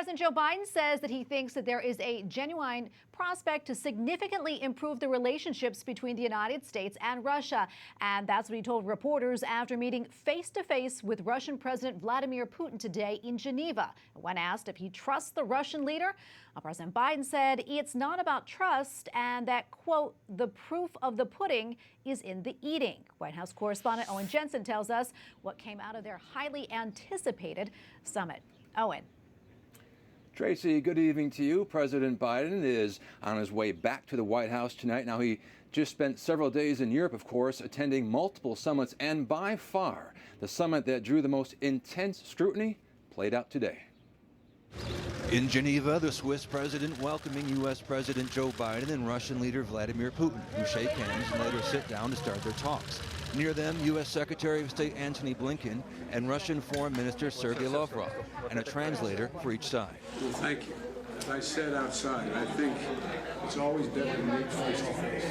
President Joe Biden says that he thinks that there is a genuine prospect to significantly improve the relationships between the United States and Russia. And that's what he told reporters after meeting face-to-face with Russian President Vladimir Putin today in Geneva. When asked if he trusts the Russian leader, President Biden said it's not about trust and that, quote, the proof of the pudding is in the eating. White House correspondent Owen Jensen tells us what came out of their highly anticipated summit. Owen. Tracy, good evening to you. President Biden is on his way back to the White House tonight. Now, he just spent several days in Europe, of course, attending multiple summits, and by far the summit that drew the most intense scrutiny played out today. In Geneva, the Swiss president welcoming U.S. President Joe Biden and Russian leader Vladimir Putin, who shake hands and later sit down to start their talks. Near them, U.S. Secretary of State Antony Blinken and Russian Foreign Minister Sergei Lavrov, and a translator for each side. Well, thank you. As I said outside, I think it's always better to meet face to face.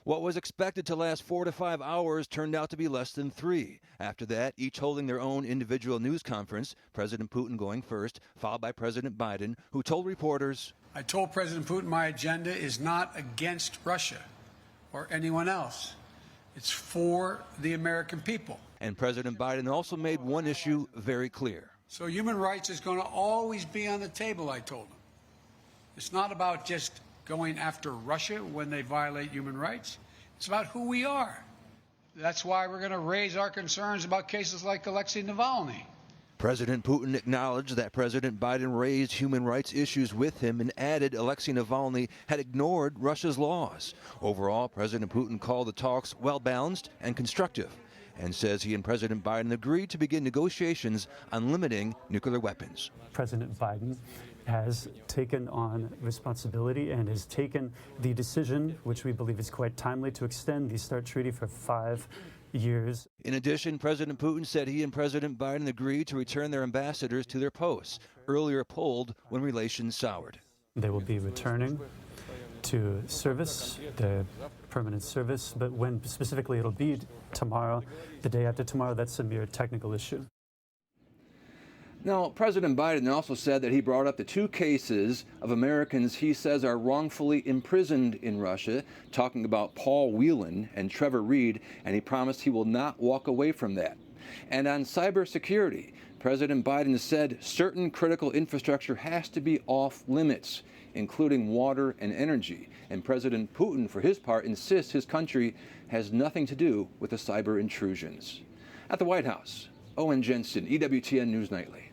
What was expected to last 4 to 5 hours turned out to be less than 3. After that, each holding their own individual news conference, President Putin going first, followed by President Biden, who told reporters, I told President Putin my agenda is not against Russia or anyone else. It's for the American people. And President Biden also made one issue very clear. So human rights is going to always be on the table, I told him. It's not about just going after Russia when they violate human rights. It's about who we are. That's why we're going to raise our concerns about cases like Alexei Navalny. President Putin acknowledged that President Biden raised human rights issues with him and added Alexei Navalny had ignored Russia's laws. Overall, President Putin called the talks well-balanced and constructive and says he and President Biden agreed to begin negotiations on limiting nuclear weapons. President Biden has taken on responsibility and has taken the decision, which we believe is quite timely, to extend the START treaty for 5 years. In addition, President Putin said he and President Biden agreed to return their ambassadors to their posts, earlier pulled when relations soured. They will be returning to service, their permanent service, but when specifically it'll be tomorrow, the day after tomorrow, that's a mere technical issue. Now, President Biden also said that he brought up the 2 cases of Americans he says are wrongfully imprisoned in Russia, talking about Paul Whelan and Trevor Reed, and he promised he will not walk away from that. And on cybersecurity, President Biden said certain critical infrastructure has to be off limits, including water and energy. And President Putin, for his part, insists his country has nothing to do with the cyber intrusions. At the White House, Owen Jensen, EWTN News Nightly.